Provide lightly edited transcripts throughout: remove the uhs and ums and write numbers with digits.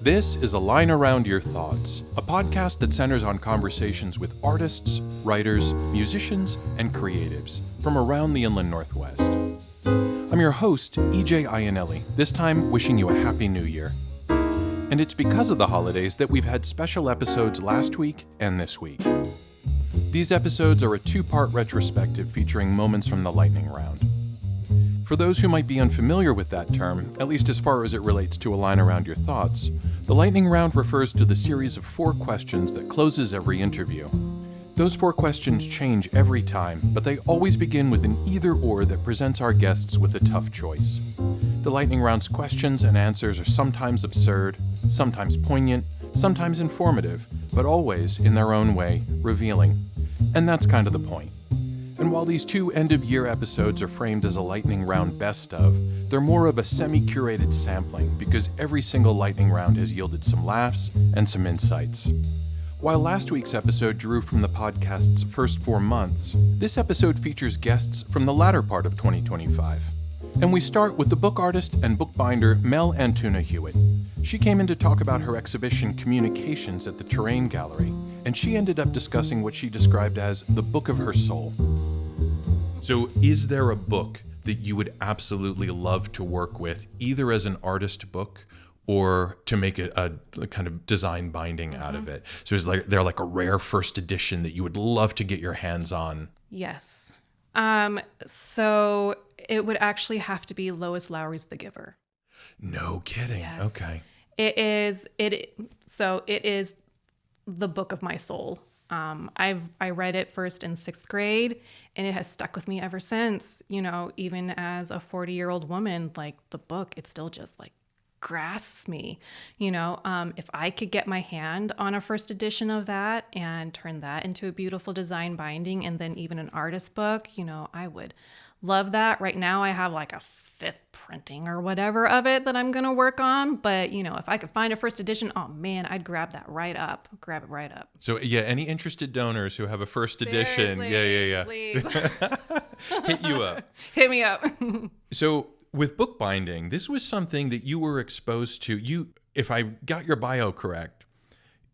This is A Line Around Your Thoughts, a podcast that centers on conversations with artists, writers, musicians, and creatives from around the Inland Northwest. I'm your host, E.J. Iannelli, this time wishing you a Happy New Year. And it's because of the holidays that we've had special episodes last week and this week. These episodes are a two-part retrospective featuring moments from the lightning round. For those who might be unfamiliar with that term, at least as far as it relates to A Line Around Your Thoughts, the lightning round refers to the series of 4 questions that closes every interview. Those 4 questions change every time, but they always begin with an either-or that presents our guests with a tough choice. The lightning round's questions and answers are sometimes absurd, sometimes poignant, sometimes informative, but always, in their own way, revealing. And that's kind of the point. And while these 2 end-of-year episodes are framed as a lightning round best of, they're more of a semi-curated sampling because every single lightning round has yielded some laughs and some insights. While last week's episode drew from the podcast's first 4 months, this episode features guests from the latter part of 2025. And we start with the book artist and bookbinder Mel Antuna Hewitt. She came in to talk about her exhibition Communications at the Terrain Gallery, and she ended up discussing what she described as the book of her soul. So is there a book that you would absolutely love to work with, either as an artist book or to make a kind of design binding out of it? So is there like a rare first edition that you would love to get your hands on? Yes. So it would actually have to be Lois Lowry's The Giver. No kidding. Yes. Okay. It is the book of my soul. I read it first in 6th grade, and it has stuck with me ever since. You know, even as a 40-year-old woman, like the book, it still just like grasps me. You know, if I could get my hand on a first edition of that and turn that into a beautiful design binding, and then even an artist book, you know, I would love that. Right now, I have like a 5th printing or whatever of it that I'm going to work on. But, you know, if I could find a first edition, oh man, I'd grab it right up. So yeah, any interested donors who have a first edition, yeah. Please. Hit you up. Hit me up. So with bookbinding, this was something that you were exposed to. If I got your bio correct,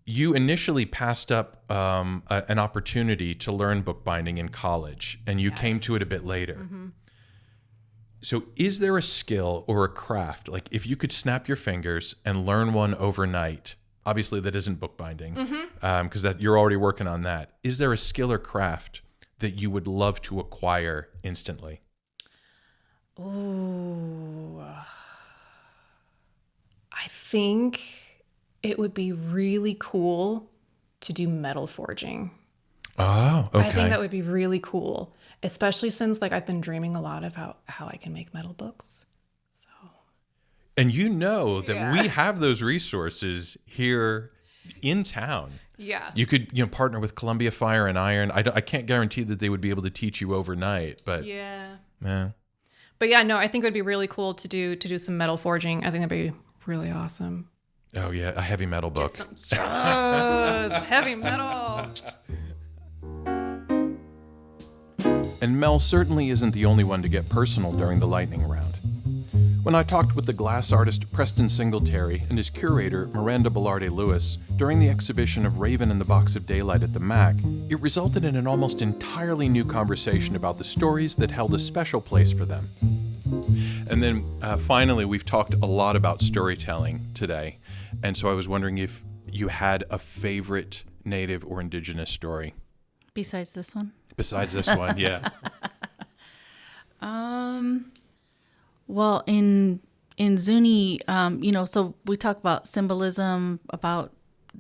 you initially passed up an opportunity to learn bookbinding in college, and you came to it a bit later. Mm-hmm. So is there a skill or a craft, like if you could snap your fingers and learn one overnight, obviously that isn't bookbinding, because that you're already working on that. Is there a skill or craft that you would love to acquire instantly? Ooh, I think it would be really cool to do metal forging. Oh, okay. I think that would be really cool, especially since like I've been dreaming a lot of how I can make metal books. So, and you know that we have those resources here in town. Yeah. You could, partner with Columbia Fire and Iron. I can't guarantee that they would be able to teach you overnight, but yeah. But yeah, no, I think it would be really cool to do some metal forging. I think that'd be really awesome. Oh yeah, a heavy metal book. Heavy metal. And Mel certainly isn't the only one to get personal during the lightning round. When I talked with the glass artist Preston Singletary and his curator Miranda Belarde-Lewis during the exhibition of Raven and the Box of Daylight at the Mack, it resulted in an almost entirely new conversation about the stories that held a special place for them. And then finally, we've talked a lot about storytelling today, and so I was wondering if you had a favorite Native or Indigenous story. Besides this one? Besides this one, yeah. Well, in Zuni, so we talk about symbolism, about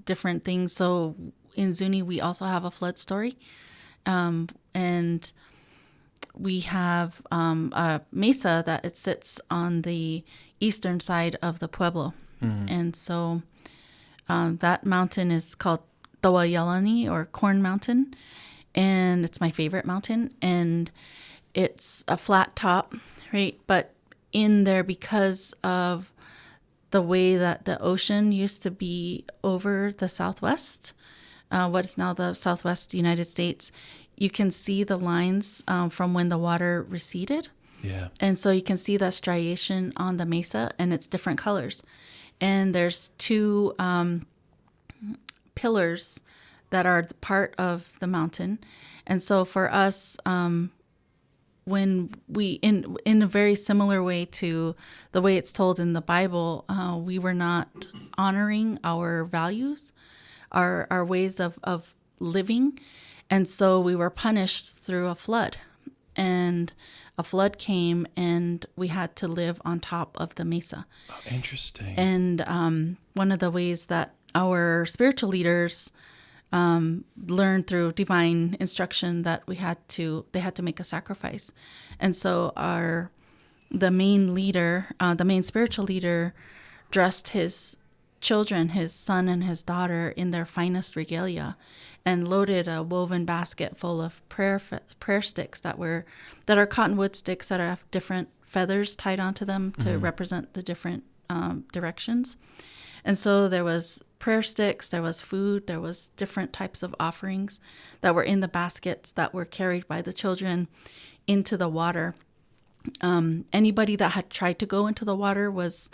different things. So in Zuni, we also have a flood story. And we have a mesa that it sits on the eastern side of the pueblo. Mm-hmm. And so that mountain is called Tawayalani, or Corn Mountain. And it's my favorite mountain. And it's a flat top, right? But in there, because of the way that the ocean used to be over the Southwest, what is now the Southwest United States. You can see the lines from when the water receded. Yeah. And so you can see that striation on the mesa, and it's different colors. And there's two pillars that are part of the mountain. And so for us, when we, in a very similar way to the way it's told in the Bible, we were not honoring our values, our ways of living. And so we were punished through a flood. And a flood came, and we had to live on top of the mesa. Oh, interesting. And one of the ways that our spiritual leaders learned through divine instruction that they had to make a sacrifice. And so the main spiritual leader dressed his children, his son and his daughter, in their finest regalia, and loaded a woven basket full of prayer sticks that are cottonwood sticks that have different feathers tied onto them to represent the different directions. And so there was prayer sticks, there was food, there was different types of offerings that were in the baskets that were carried by the children into the water. Anybody that had tried to go into the water was,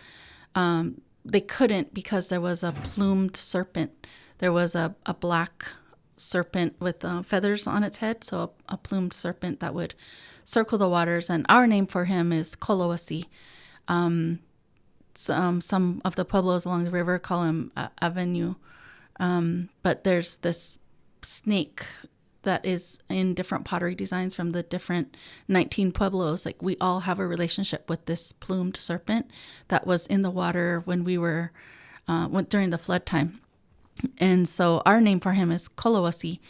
they couldn't, because there was a plumed serpent. There was a black serpent with feathers on its head, so a plumed serpent that would circle the waters. And our name for him is Kolowasi. Some of the pueblos along the river call him Avenue. But there's this snake that is in different pottery designs from the different 19 pueblos. Like, we all have a relationship with this plumed serpent that was in the water when we were during the flood time. And so our name for him is Kolowasi.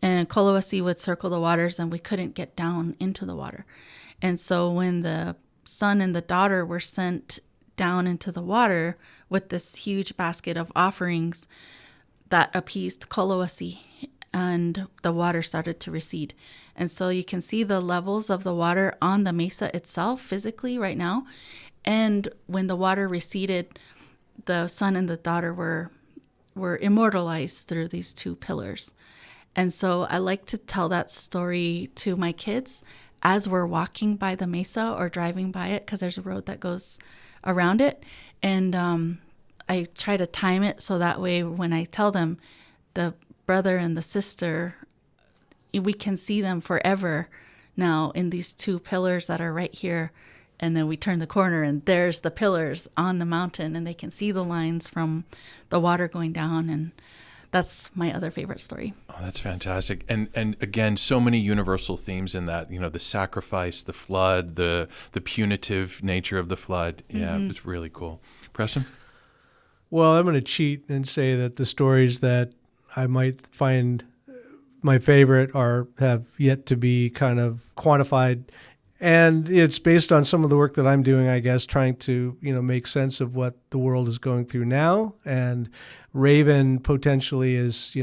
And Kolowasi would circle the waters, and we couldn't get down into the water. And so when the son and the daughter were sent down into the water with this huge basket of offerings, that appeased Kolowasi, and the water started to recede. And so you can see the levels of the water on the mesa itself physically right now. And when the water receded, the son and the daughter were immortalized through these two pillars. And so I like to tell that story to my kids as we're walking by the mesa or driving by it, because there's a road that goes around it. And I try to time it so that way when I tell them, the brother and the sister, we can see them forever now in these two pillars that are right here. And then we turn the corner, and there's the pillars on the mountain, and they can see the lines from the water going down. And that's my other favorite story. Oh, that's fantastic. And again, so many universal themes in that, the sacrifice, the flood, the punitive nature of the flood. Yeah, It's really cool. Preston? Well, I'm going to cheat and say that the stories that I might find my favorite have yet to be kind of quantified. And it's based on some of the work that I'm doing, I guess, trying to, make sense of what the world is going through now. And Raven potentially is,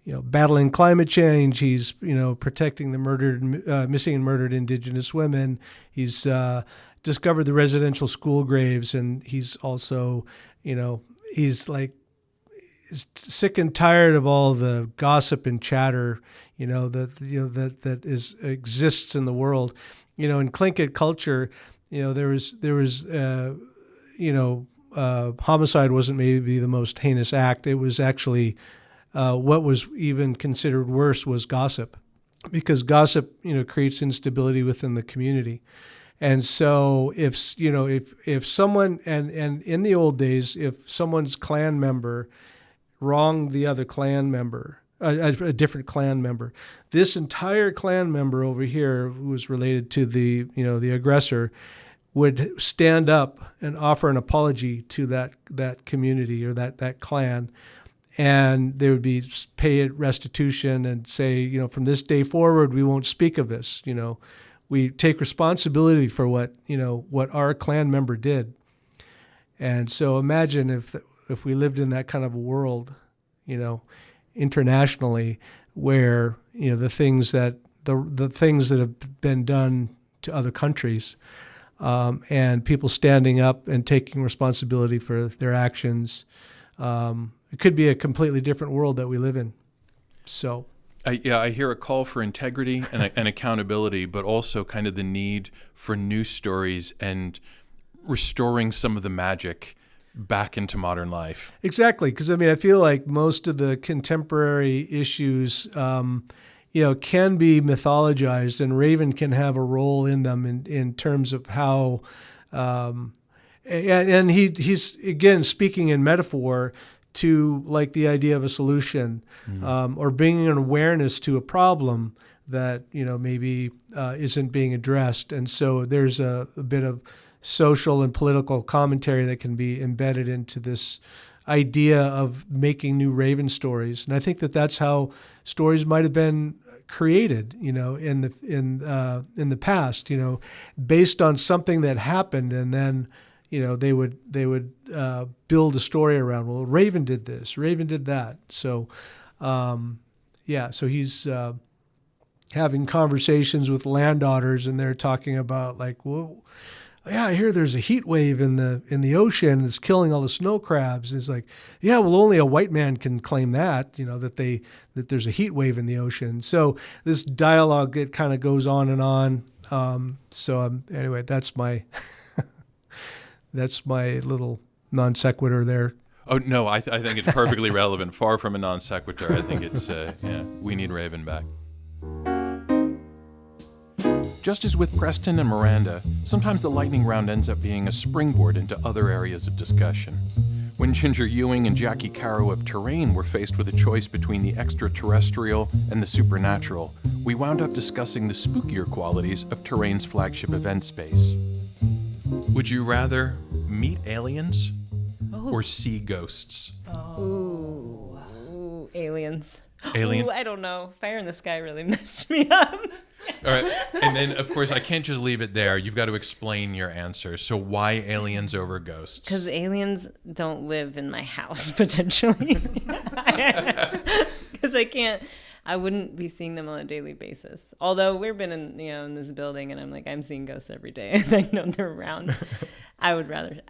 battling climate change. He's, protecting the missing and murdered Indigenous women. He's discovered the residential school graves, and he's also, he's sick and tired of all the gossip and chatter, that exists in the world. In Tlingit culture, there was homicide wasn't maybe the most heinous act. It was actually what was even considered worse was gossip, because gossip, creates instability within the community. And so if someone, and in the old days, if someone's clan member wronged the other clan member, a different clan member, this entire clan member over here, who was related to the aggressor, would stand up and offer an apology to that community or that clan, and they would be pay restitution and say, from this day forward, we won't speak of this. We take responsibility for what our clan member did. And so imagine if we lived in that kind of a world, internationally, where the things that have been done to other countries and people standing up and taking responsibility for their actions. It could be a completely different world that we live in. So, I hear a call for integrity and accountability, but also kind of the need for new stories and restoring some of the magic back into modern life. Exactly, because I feel like most of the contemporary issues, can be mythologized, and Raven can have a role in them in terms of how, and he's again speaking in metaphor to like the idea of a solution, or bringing an awareness to a problem that maybe isn't being addressed, and so there's a bit of social and political commentary that can be embedded into this idea of making new Raven stories. And I think that that's how stories might have been created, in the past, based on something that happened, and then they would build a story around. Well, Raven did this, Raven did that. So, so he's having conversations with landowners, and they're talking about like, well, yeah, I hear there's a heat wave in the ocean that's killing all the snow crabs. And it's like, yeah, well, only a white man can claim that, that there's a heat wave in the ocean. So this dialogue, it kind of goes on and on. Anyway, that's my that's my little non sequitur there. Oh no, I think it's perfectly relevant. Far from a non sequitur. I think it's we need Raven back. Just as with Preston and Miranda, sometimes the lightning round ends up being a springboard into other areas of discussion. When Ginger Ewing and Jackie Caro of Terrain were faced with a choice between the extraterrestrial and the supernatural, we wound up discussing the spookier qualities of Terrain's flagship event space. Would you rather meet aliens or see ghosts? Ooh, aliens. Aliens? Ooh, I don't know. Fire in the Sky really messed me up. All right. And then, of course, I can't just leave it there. You've got to explain your answer. So why aliens over ghosts? Because aliens don't live in my house, potentially. Because I wouldn't be seeing them on a daily basis. Although we've been in this building, and I'm seeing ghosts every day, and I know they're around. I would rather,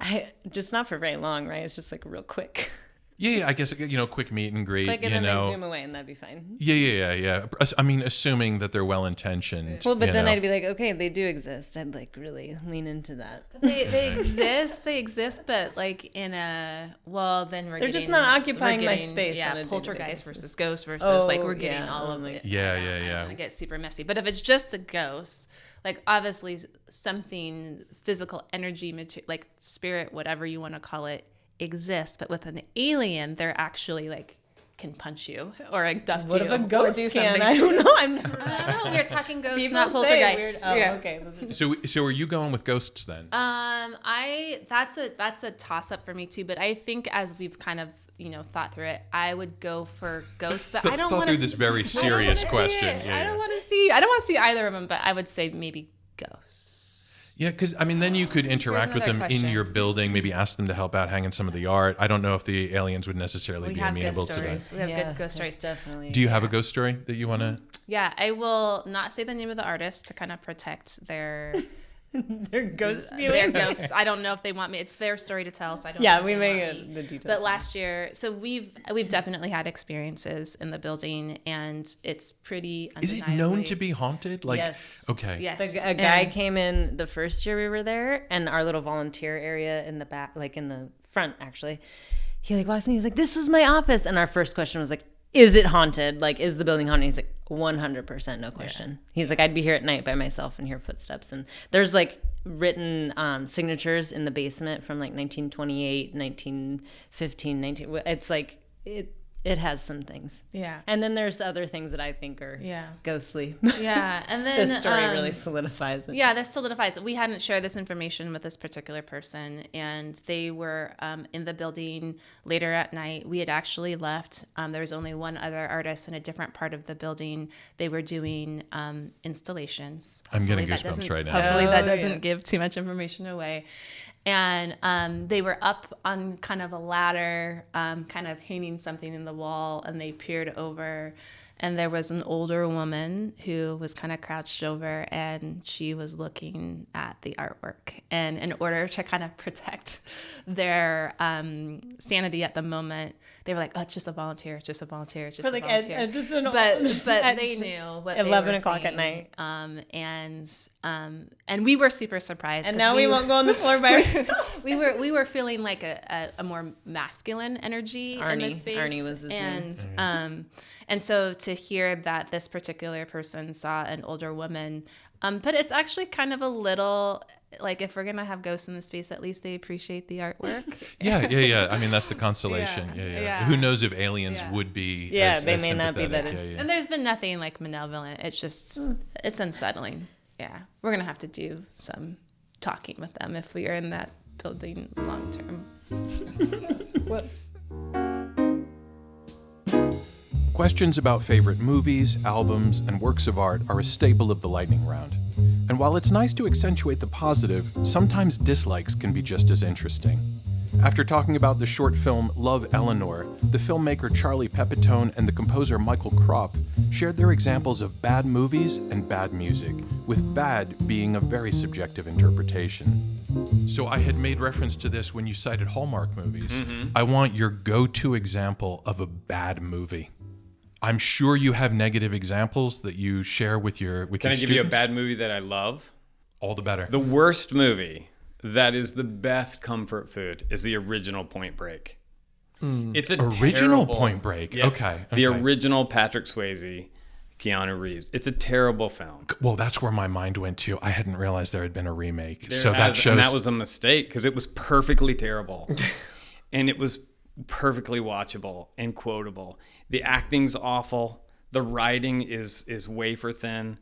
just not for very long, right? It's just like real quick. Yeah, I guess, quick meet and greet, Quick, and then they zoom away, and that'd be fine. Yeah. I mean, assuming that they're well-intentioned. Well, but then I'd be like, okay, they do exist. I'd really lean into that. They exist, but like in a, they're just not occupying my space. Yeah, poltergeist versus ghost versus we're getting all of it. Yeah. I'm gonna get super messy. But if it's just a ghost, like obviously something physical, energy, like spirit, whatever you want to call it, exists, but with an alien, they're actually like can punch you or abduct you. What if a ghost do can? something? I don't know. I don't know. We're talking ghosts, People not poltergeists. Okay. So are you going with ghosts then? That's a toss up for me too. But I think as we've kind of thought through it, I would go for ghosts. But I don't want to through this very serious question. I don't want to see either of them. But I would say maybe ghosts. Yeah, because then you could interact with them question. in your building, maybe ask them to help out hanging some of the art. I don't know if the aliens would necessarily be amenable to that. We have good ghost stories. Definitely. Do you have a ghost story that you want to? Yeah, I will not say the name of the artist to kind of protect their Their ghost viewing. Their ghosts. I don't know if they want me. It's their story to tell, so I don't. Yeah, know we if may they get want me. the details. But last year, so we've definitely had experiences in the building, and it's pretty. Is it known to be haunted? Like, yes. Okay. Yes. A guy came in the first year we were there, and our little volunteer area in the back, like in the front, actually. He like walks in. He's like, "This is my office," and our first question was like, "Is it haunted? Like, is the building haunted?" He's like, 100%, no question. Yeah. He's like, "I'd be here at night by myself and hear footsteps." And there's like written signatures in the basement from like 1928, 1915, it's like it has some things. Yeah. And then there's other things that I think are ghostly. Yeah. And then this story really solidifies it. Yeah, this solidifies it. We hadn't shared this information with this particular person, and they were in the building later at night. We had actually left. There was only one other artist in a different part of the building. They were doing installations. I'm getting goosebumps right now. Hopefully that doesn't give too much information away. And they were up on kind of a ladder, kind of hanging something in the wall, and they peered over, And there was an older woman who was kind of crouched over, and she was looking at the artwork. And in order to kind of protect their sanity at the moment, they were like, "Oh, it's just a volunteer. It's just a volunteer. It's just a volunteer." But they knew what 11 they o'clock were at night. And we were super surprised. And now we won't go on the floor by ourselves. we were feeling like a more masculine energy in this space. Arnie was his name. And so to hear that this particular person saw an older woman, but it's actually kind of a little like, if we're gonna have ghosts in the space, at least they appreciate the artwork. Yeah. I mean, that's the consolation. Yeah. Who knows if aliens would be? They may not be that. And there's been nothing like malevolent. It's just it's unsettling. Yeah, we're gonna have to do some talking with them if we are in that building long term. Whoops. Questions about favorite movies, albums, and works of art are a staple of the lightning round. And while it's nice to accentuate the positive, sometimes dislikes can be just as interesting. After talking about the short film Love, Eleanor, the filmmaker Charlie Pepiton and the composer Michael Kropf shared their examples of bad movies and bad music, with bad being a very subjective interpretation. So I had made reference to this when you cited Hallmark movies. Mm-hmm. I want your go-to example of a bad movie. I'm sure you have negative examples that you share with your students. Can I give you a bad movie that I love? All the better. The worst movie that is the best comfort food is the original Point Break. It's a original terrible, Point Break. Yes, Okay. The original Patrick Swayze, Keanu Reeves. It's a terrible film. Well, that's where my mind went to. I hadn't realized there had been a remake. And that was a mistake because it was perfectly terrible. And it was perfectly watchable and quotable. The acting's awful. The writing is wafer thin,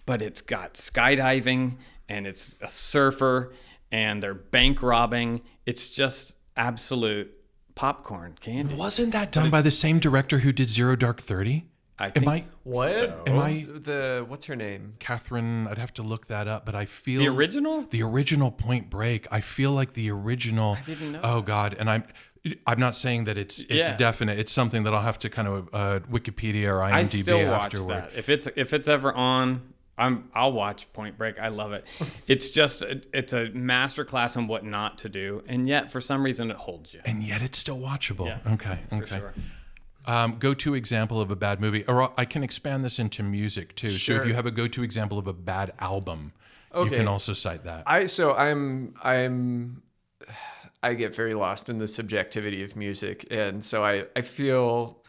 but it's got skydiving and it's a surfer and they're bank robbing. It's just absolute popcorn candy. Wasn't that done by the same director who did Zero Dark 30? What's her name? Catherine, I'd have to look that up, but I feel the original Point Break. I feel like the original. I didn't know. Oh God, and I'm not saying that it's definite. It's something that I'll have to kind of Wikipedia or IMDb I still watch afterward. that. If it's ever on, I'll watch Point Break. I love it. It's just it's a masterclass on what not to do, and yet for some reason it holds you. And yet it's still watchable. Yeah, okay. For sure. Go-to example of a bad movie, or I can expand this into music too. Sure. So if you have a go-to example of a bad album, you can also cite that. I get very lost in the subjectivity of music, and so I feel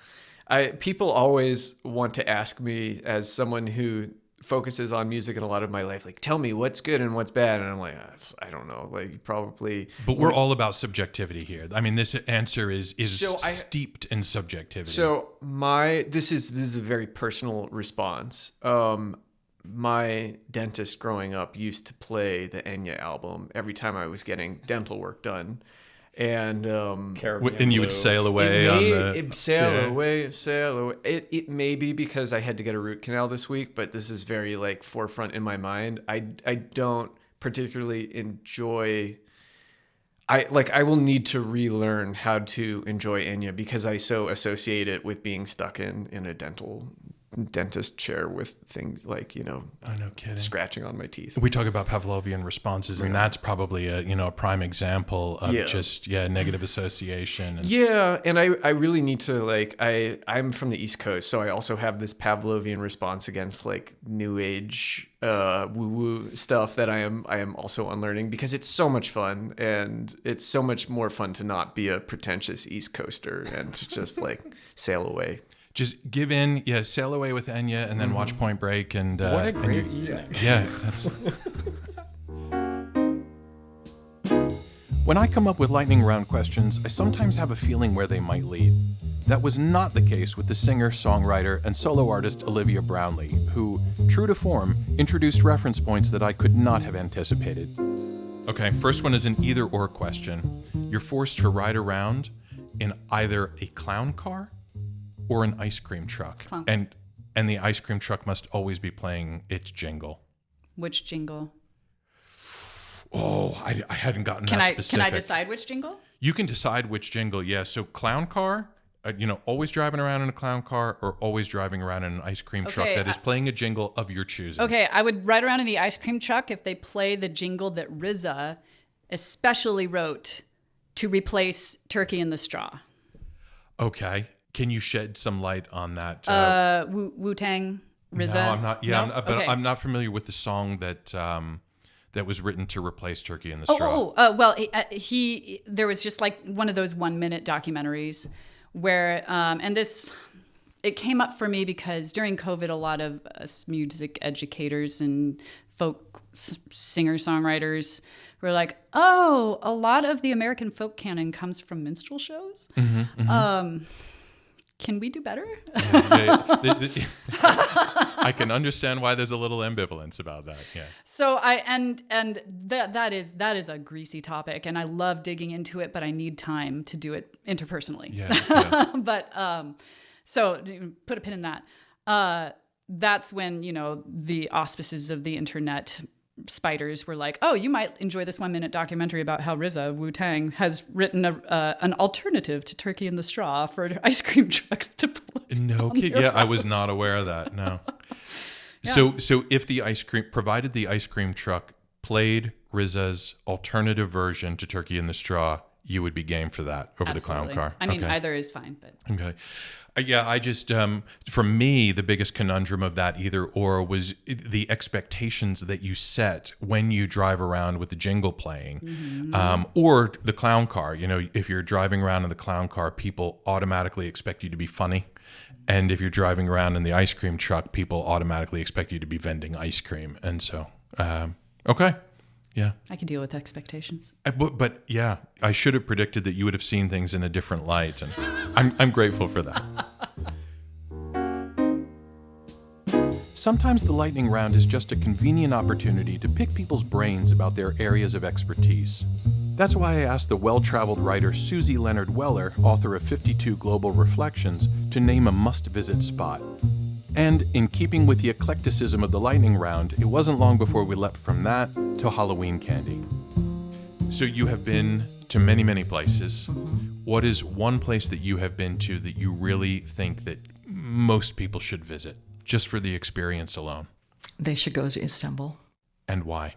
people always want to ask me, as someone who focuses on music in a lot of my life, like, tell me what's good and what's bad, and I'm like, I don't know, like, probably. But we're all about subjectivity here. I mean, this answer is steeped in subjectivity. So this is a very personal response. My dentist growing up used to play the Enya album every time I was getting dental work done. And you would sail away sail away. It may be because I had to get a root canal this week, but this is very like forefront in my mind. I don't particularly enjoy. I will need to relearn how to enjoy Enya because I so associate it with being stuck in a dentist chair with things like, no kidding, scratching on my teeth. We talk about Pavlovian responses, and that's probably a prime example of negative association. And I really need to I'm from the East Coast, so I also have this Pavlovian response against like new age woo-woo stuff that I am also unlearning because it's so much fun, and it's so much more fun to not be a pretentious East Coaster and to just like sail away. Just give in, sail away with Enya, and then watch Point Break. And what a great evening! Yeah, that's. When I come up with lightning round questions, I sometimes have a feeling where they might lead. That was not the case with the singer, songwriter, and solo artist Olivia Brownlee, who, true to form, introduced reference points that I could not have anticipated. Okay, first one is an either-or question. You're forced to ride around in either a clown car or an ice cream truck. And the ice cream truck must always be playing its jingle. Which jingle? Oh, I hadn't gotten that specific. Can I decide which jingle? You can decide which jingle, yeah. So clown car, always driving around in a clown car or always driving around in an ice cream truck that is playing a jingle of your choosing? Okay, I would ride around in the ice cream truck if they play the jingle that RZA especially wrote to replace Turkey in the Straw. Okay. Can you shed some light on that? Wu-Tang, RZA? No, I'm not. Yeah, No? but Okay. I'm not familiar with the song that was written to replace Turkey in the Straw. Well, there was just like one of those 1-minute documentaries where, it came up for me because during COVID, a lot of us music educators and folk singer-songwriters were like, oh, a lot of the American folk canon comes from minstrel shows. Can we do better? I can understand why there's a little ambivalence about that. Yeah. So that is a greasy topic, and I love digging into it, but I need time to do it interpersonally. Yeah. But so put a pin in that. That's when the auspices of the internet spiders were like, oh, you might enjoy this 1-minute documentary about how RZA, Wu-Tang, has written an alternative to Turkey in the Straw for ice cream trucks to play. No kid. Yeah, I was not aware of that. No. Yeah. So if provided the ice cream truck played RZA's alternative version to Turkey in the Straw, you would be game for that over Absolutely. the clown car. I mean, Okay. either is fine, but Okay. Yeah, I just, for me, the biggest conundrum of that either or was the expectations that you set when you drive around with the jingle playing, or the clown car. If you're driving around in the clown car, people automatically expect you to be funny. And if you're driving around in the ice cream truck, people automatically expect you to be vending ice cream. And so, okay. Yeah. I can deal with expectations. But yeah, I should have predicted that you would have seen things in a different light, and I'm grateful for that. Sometimes the lightning round is just a convenient opportunity to pick people's brains about their areas of expertise. That's why I asked the well-traveled writer Susie Leonard Weller, author of 52 Global Reflections, to name a must-visit spot. And in keeping with the eclecticism of the lightning round, it wasn't long before we leapt from that to Halloween candy. So you have been to many, many places. What is one place that you have been to that you really think that most people should visit, just for the experience alone? They should go to Istanbul. And why?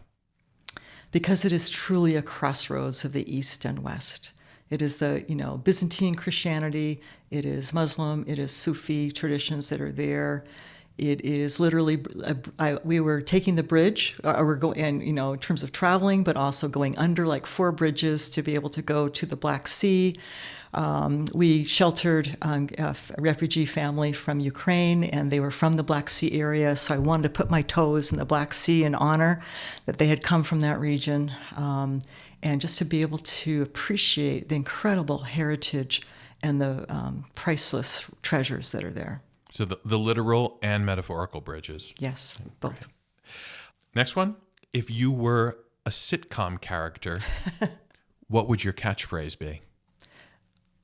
Because it is truly a crossroads of the East and West. It is the, Byzantine Christianity, it is Muslim, it is Sufi traditions that are there. It is literally, we were taking the bridge, we're going, and in terms of traveling, but also going under like 4 bridges to be able to go to the Black Sea. We sheltered a refugee family from Ukraine, and they were from the Black Sea area, so I wanted to put my toes in the Black Sea in honor that they had come from that region. And just to be able to appreciate the incredible heritage and the priceless treasures that are there. So the literal and metaphorical bridges. Yes, both. Next one. If you were a sitcom character, what would your catchphrase be?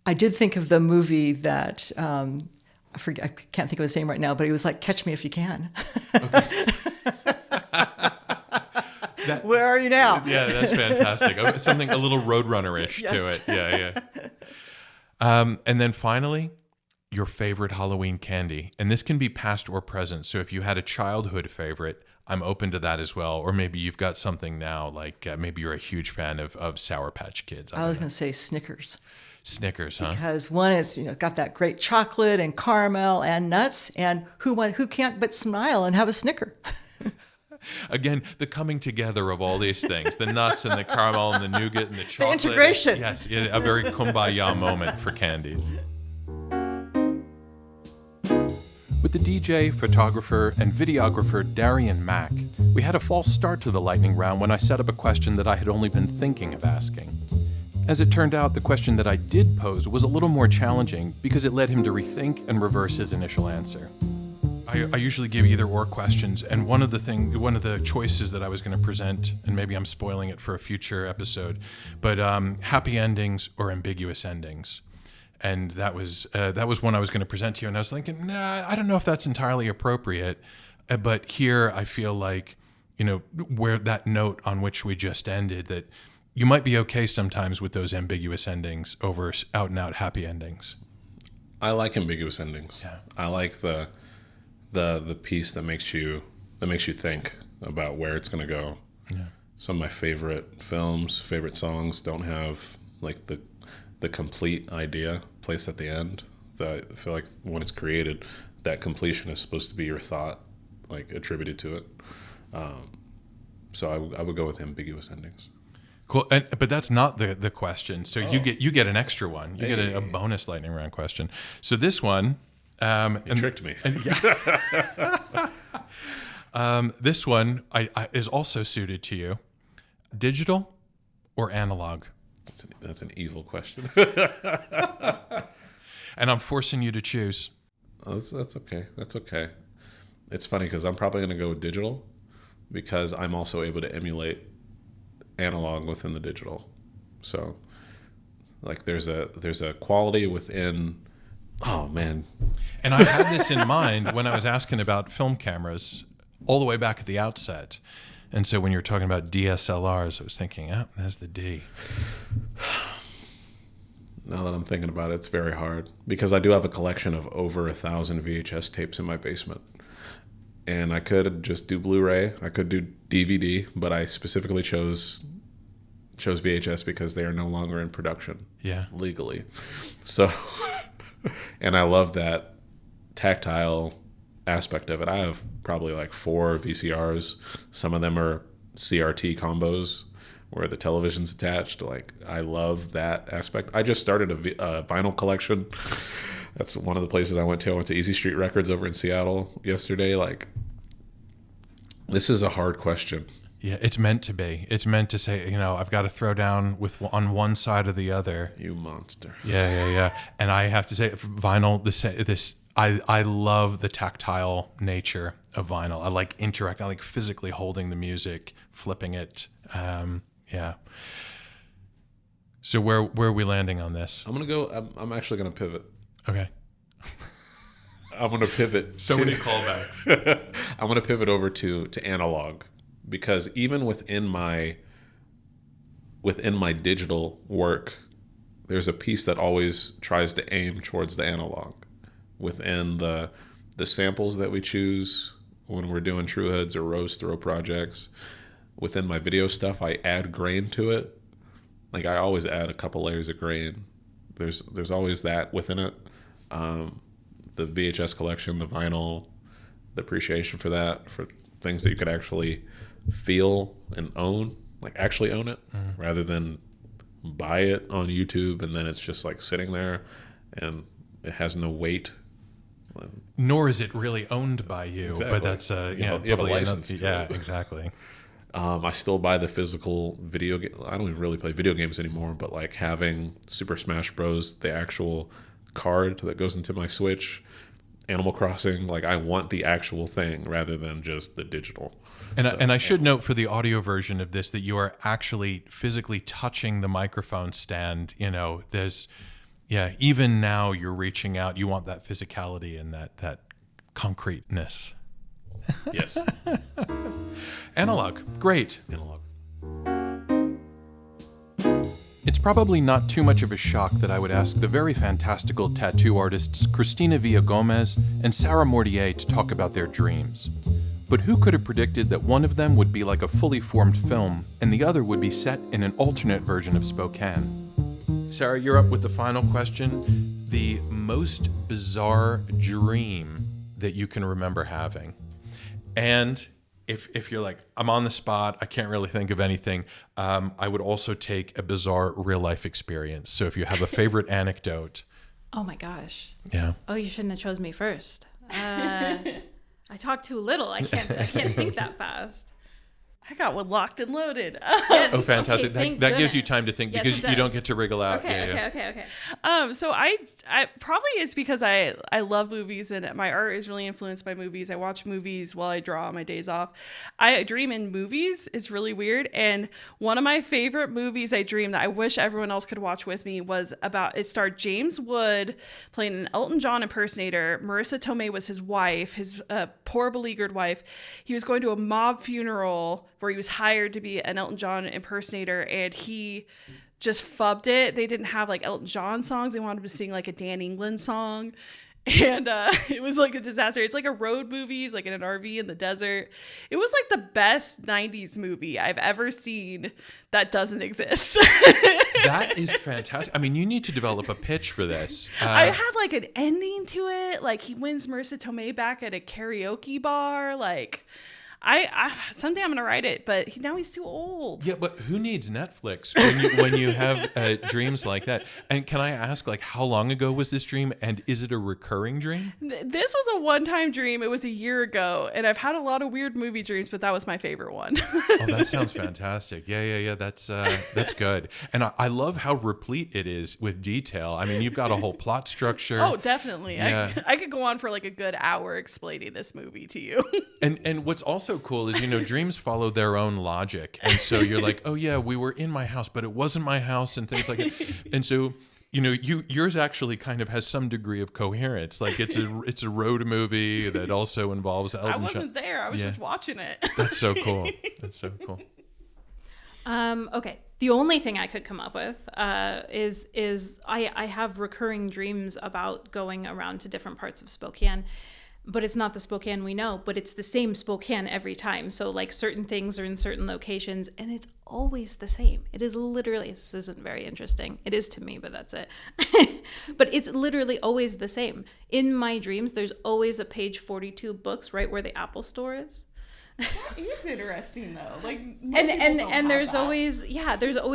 I did think of the movie that, I can't think of his name right now, but it was like, Catch Me If You Can. Okay. Where are you now? Yeah, that's fantastic. Something a little Roadrunner-ish to it. Yeah. And then finally, your favorite Halloween candy. And this can be past or present. So if you had a childhood favorite, I'm open to that as well. Or maybe you've got something now, like maybe you're a huge fan of Sour Patch Kids. I was going to say Snickers. Snickers, huh? Because one, it's got that great chocolate and caramel and nuts, and who can't but smile and have a Snicker? Again, the coming together of all these things, the nuts and the caramel and the nougat and the chocolate. The integration. Yes, a very kumbaya moment for candies. With the DJ, photographer, and videographer Darien Mack, we had a false start to the lightning round when I set up a question that I had only been thinking of asking. As it turned out, the question that I did pose was a little more challenging because it led him to rethink and reverse his initial answer. I usually give either or questions, and one of the choices that I was going to present, and maybe I'm spoiling it for a future episode, but happy endings or ambiguous endings. And that was one I was going to present to you, and I was thinking, I don't know if that's entirely appropriate, but here I feel like, where that note on which we just ended, that you might be okay sometimes with those ambiguous endings over out and out happy endings. I like ambiguous endings. Yeah. I like the piece that makes you think about where it's going to go. Yeah. Some of my favorite films, favorite songs don't have like the complete idea placed at the end. I feel like when it's created, that completion is supposed to be your thought, like attributed to it. So I would go with ambiguous endings. Cool, but that's not the question. So you get an extra one. You get a bonus lightning round question. So this one, You tricked me. This one is also suited to you. Digital or analog? That's an evil question. And I'm forcing you to choose. Oh, that's okay. That's okay. It's funny because I'm probably going to go with digital because I'm also able to emulate analog within the digital. So, like, there's a quality within. Oh man! And I had this in mind when I was asking about film cameras all the way back at the outset. And so when you're talking about DSLRs, I was thinking, there's the D. Now that I'm thinking about it, it's very hard because I do have a collection of over 1,000 VHS tapes in my basement. And I could just do Blu-ray, I could do DVD, but I specifically chose VHS because they are no longer in production legally. So, and I love that tactile aspect of it. I have probably like 4 VCRs. Some of them are CRT combos where the television's attached. Like, I love that aspect. I just started a vinyl collection. That's one of the places I went to. I went to Easy Street Records over in Seattle yesterday. Like, this is a hard question. Yeah, it's meant to be. It's meant to say, I've got to throw down on one side or the other. You monster. Yeah. And I have to say, vinyl, I love the tactile nature of vinyl. I like interacting, I like physically holding the music, flipping it. Yeah. So where are we landing on this? I'm going to go, I'm actually going to pivot. Okay. I'm going to pivot. So many callbacks. I'm going to pivot over to analog because even within my digital work, there's a piece that always tries to aim towards the analog. Within the samples that we choose when we're doing True Hoods or Rose Throw projects, within my video stuff, I add grain to it. Like, I always add a couple layers of grain. There's always that within it. The VHS collection, the vinyl, the appreciation for that, for things that you could actually feel and own, like actually own it, rather than buy it on YouTube and then it's just like sitting there and it has no weight. Nor is it really owned by you, exactly. But that's you have a license to yeah, it. Exactly. I still buy the physical video game. I don't even really play video games anymore, but like having Super Smash Bros, the actual card that goes into my Switch, Animal Crossing, like I want the actual thing rather than just the digital. And I should note for the audio version of this that you are actually physically touching the microphone stand. There's, even now you're reaching out. You want that physicality and that concreteness. Yes. Analog. Great. Analog. It's probably not too much of a shock that I would ask the very fantastical tattoo artists Christina Villagomez and Sara Mortier to talk about their dreams. But who could have predicted that one of them would be like a fully formed film and the other would be set in an alternate version of Spokane? Sara, you're up with the final question. The most bizarre dream that you can remember having. And if you're like, I'm on the spot, I can't really think of anything, I would also take a bizarre real life experience. So if you have a favorite anecdote. Oh my gosh. Yeah. Oh, you shouldn't have chose me first. I talk too little. I can't think that fast. I got one locked and loaded. Yes. Oh, fantastic. Okay, that gives you time to think yes, because you don't get to wriggle out. Okay. So I probably it's because I love movies and my art is really influenced by movies. I watch movies while I draw on my days off. I dream in movies. It's really weird. And one of my favorite movies I dreamed that I wish everyone else could watch with me was it starred James Wood playing an Elton John impersonator. Marissa Tomei was his wife, his poor beleaguered wife. He was going to a mob funeral where he was hired to be an Elton John impersonator, and he just fubbed it. They didn't have like Elton John songs. They wanted to sing like a Dan England song. And it was like a disaster. It's like a road movie. It's like in an RV in the desert. It was like the best 90s movie I've ever seen that doesn't exist. That is fantastic. I mean, you need to develop a pitch for this. I have like an ending to it. Like he wins Marissa Tomei back at a karaoke bar. Like I someday I'm gonna write it, but now he's too old. Yeah, but who needs Netflix when you have dreams like that? And can I ask, like, how long ago was this dream, and is it a recurring dream? This was a one-time dream. It was a year ago, and I've had a lot of weird movie dreams, but that was my favorite one. Oh, that sounds fantastic. Yeah. That's good. And I love how replete it is with detail. I mean, you've got a whole plot structure. Oh, definitely. Yeah. I could go on for like a good hour explaining this movie to you. And what's also cool is, dreams follow their own logic. And so you're like, oh yeah, we were in my house, but it wasn't my house, and things like that. And so, yours actually kind of has some degree of coherence. Like it's a road movie that also involves Elton John. I wasn't there. I was just watching it. That's so cool. Okay. The only thing I could come up with is I have recurring dreams about going around to different parts of Spokane. But it's not the Spokane we know, but it's the same Spokane every time. So like certain things are in certain locations, and it's always the same. It is literally, this isn't very interesting. It is to me, but that's it. But it's literally always the same. In my dreams, there's always a page 42 books right where the Apple store is. That is interesting though. Like and there's always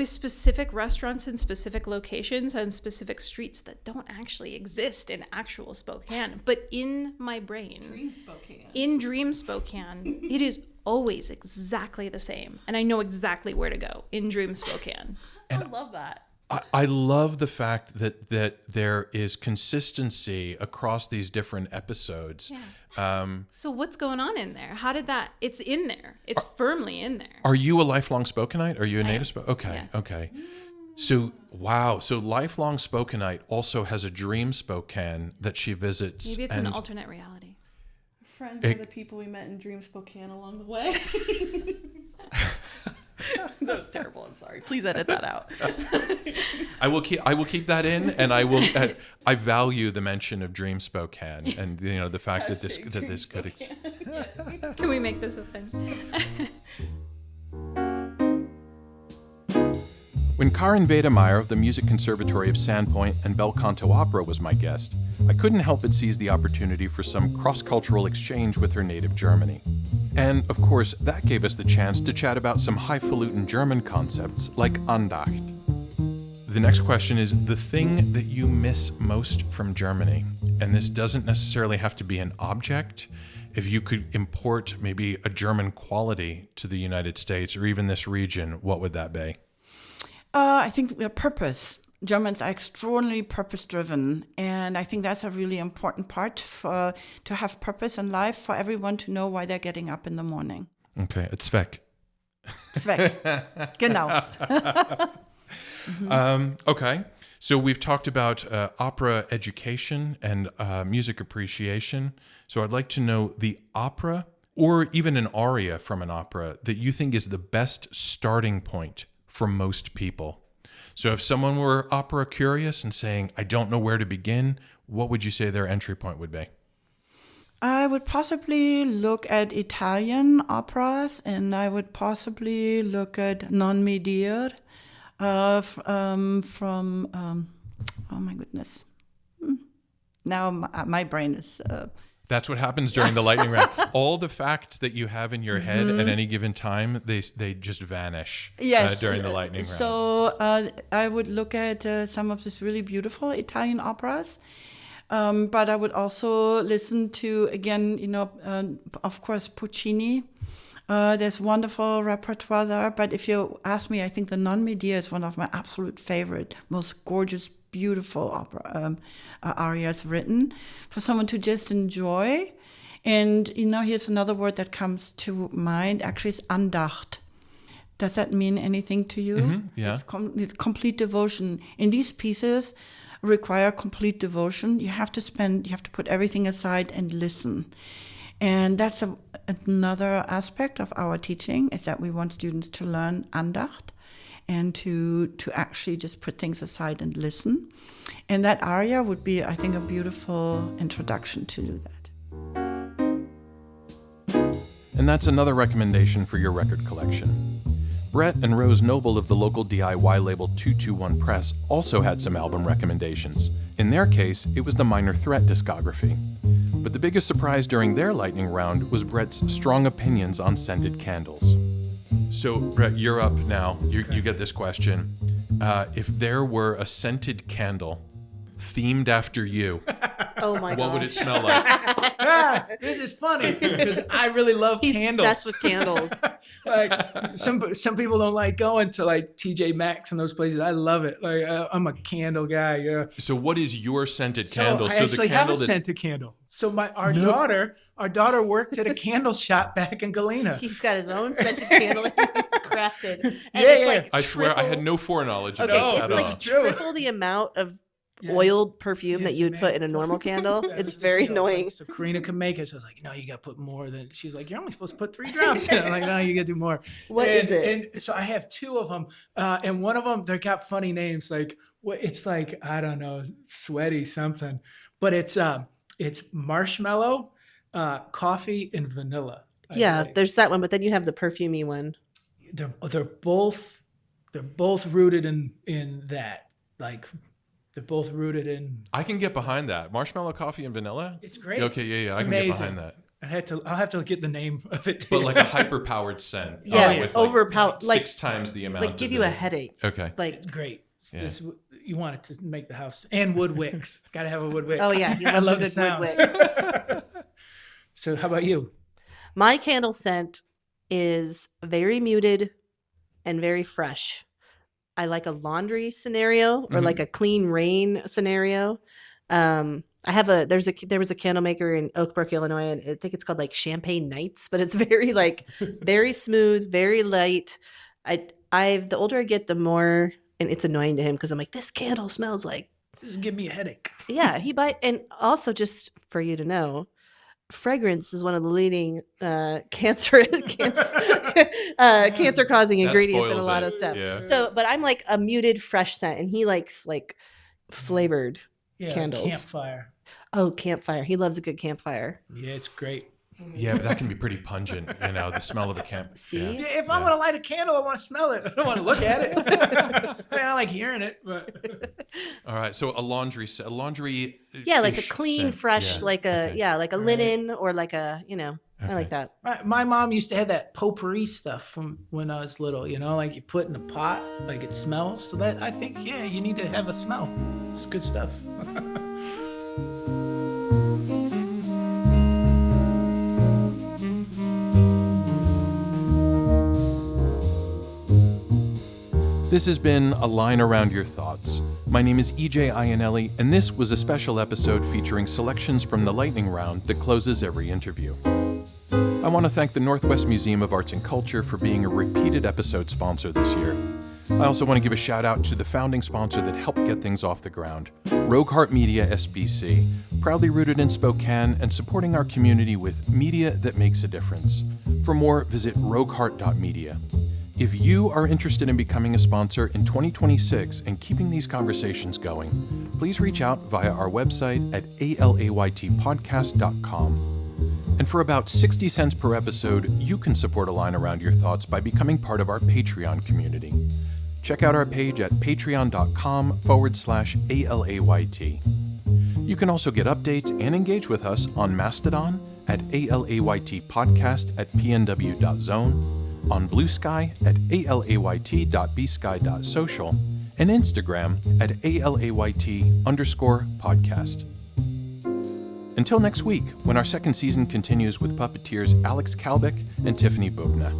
specific restaurants and specific locations and specific streets that don't actually exist in actual Spokane, but in my brain, Dream Spokane, it is always exactly the same, and I know exactly where to go in Dream Spokane. And I love that. I love the fact that there is consistency across these different episodes. Yeah. So what's going on in there? How did that? It's in there. It's firmly in there. Are you a lifelong Spokaneite? Are you a native Spokane? Okay, yeah. Okay. So, wow. So lifelong Spokaneite also has a dream Spokane that she visits. Maybe it's an alternate reality. Friends are the people we met in Dream Spokane along the way. That was terrible. I'm sorry. Please edit that out. I will keep that in, and I will. I value the mention of Dream Spokane, and the fact that this could. Can we make this a thing? When Karin Wedemeyer of the Music Conservatory of Sandpoint and Bel Canto Opera was my guest, I couldn't help but seize the opportunity for some cross-cultural exchange with her native Germany. And, of course, that gave us the chance to chat about some highfalutin German concepts like Andacht. The next question is the thing that you miss most from Germany. And this doesn't necessarily have to be an object. If you could import maybe a German quality to the United States or even this region, what would that be? I think purpose. Germans are extraordinarily purpose-driven, and I think that's a really important part to have purpose in life, for everyone to know why they're getting up in the morning. Okay, it's Zweck. Zweck, genau. Okay, so we've talked about opera education and music appreciation. So I'd like to know the opera, or even an aria from an opera, that you think is the best starting point for most people. So if someone were opera curious and saying, I don't know where to begin, what would you say their entry point would be? I would possibly look at Italian operas, and I would possibly look at Non mi dir from oh my goodness. Now my brain is... That's what happens during the lightning round. All the facts that you have in your head at any given time, they just vanish during the lightning round. So I would look at some of these really beautiful Italian operas, but I would also listen to, again, of course, Puccini. There's wonderful repertoire there, but if you ask me, I think the Non mi dir is one of my absolute favorite, most gorgeous, beautiful opera arias written for someone to just enjoy. And here's another word that comes to mind. Actually, it's Andacht. Does that mean anything to you? Mm-hmm, yeah. It's complete devotion. And these pieces require complete devotion. You have to put everything aside and listen. And that's another aspect of our teaching, is that we want students to learn Andacht. and to actually just put things aside and listen. And that aria would be, I think, a beautiful introduction to do that. And that's another recommendation for your record collection. Brett and Rose Noble of the local DIY label 221 Press also had some album recommendations. In their case, it was the Minor Threat discography. But the biggest surprise during their lightning round was Brett's strong opinions on scented candles. So, Brett, you're up now. You get this question. If there were a scented candle themed after you, oh my what would it smell like? This is funny because I really love He's candles. obsessed with candles. Like some people don't like going to like TJ Maxx and those places. I love it. Like I'm a candle guy. Yeah. So what is your scented candle? I actually have a scented candle. So our daughter worked at a candle shop back in Galena. He's got his own scented candle he crafted. And Yeah. like I swear I had no foreknowledge of okay, this it's at like all. triple the amount of oiled perfume that you would put in a normal candle. It's very annoying. So Karina can make it. So I was like, no, you got to put more than. She's like, you're only supposed to put 3 drops in it. I'm like, no, you got to do more. What is it? And so I have 2 of them, and one of them they got funny names. Like it's like I don't know, sweaty something, but it's marshmallow, coffee, and vanilla. Yeah, there's that one, but then you have the perfumey one. They're both rooted in that, like. They're both rooted in. I can get behind that. Marshmallow, coffee, and vanilla? It's great. Okay, yeah. It's I can amazing. get behind that. I'll have to get the name of it too. But like a hyper-powered scent. Yeah, with overpowered. like 6 times the amount. Like give you a headache. Okay. Like it's great. Yeah. You want it to make the house. And wood wicks. It's got to have a wood wick. Oh yeah, he I loves love a the good sound. wood wick. So how about you? My candle scent is very muted and very fresh. I like a laundry scenario or like a clean rain scenario. There was a candle maker in Oak Brook, Illinois, and I think it's called like Champagne Nights, but it's very like very smooth, very light. The older I get, the more, and it's annoying to him because I'm like, this candle smells like. This is giving me a headache. Yeah, and also just for you to know, fragrance is one of the leading cancer-causing ingredients in a lot of stuff. Yeah. So, but I'm like a muted, fresh scent, and he likes like flavored candles. Campfire. Oh, campfire! He loves a good campfire. Yeah, it's great. Yeah, but that can be pretty pungent, the smell of a camp. See? Yeah. Yeah, if I'm gonna light a candle, I want to smell it. I don't want to look at it. I like hearing it, but. All right, so a laundry. Yeah, like a clean, scent. fresh, Yeah. like a Okay. like a linen or like a I like that. My mom used to have that potpourri stuff from when I was little, like you put in a pot, like it smells. So that I think, you need to have a smell. It's good stuff. This has been A Line Around Your Thoughts. My name is EJ Iannelli, and this was a special episode featuring selections from the lightning round that closes every interview. I want to thank the Northwest Museum of Arts and Culture for being a repeated episode sponsor this year. I also want to give a shout out to the founding sponsor that helped get things off the ground, Rogue Heart Media SBC, proudly rooted in Spokane and supporting our community with media that makes a difference. For more, visit rogueheart.media. If you are interested in becoming a sponsor in 2026 and keeping these conversations going, please reach out via our website at alaytpodcast.com. And for about 60 cents per episode, you can support A Line Around Your Thoughts by becoming part of our Patreon community. Check out our page at patreon.com/ALAYT. You can also get updates and engage with us on Mastodon at alaytpodcast@pnw.zone, on Blue Sky at alayt.bsky.social, and Instagram at alayt_podcast. Until next week, when our second season continues with puppeteers Alex Kalbeck and Tiffany Bubna.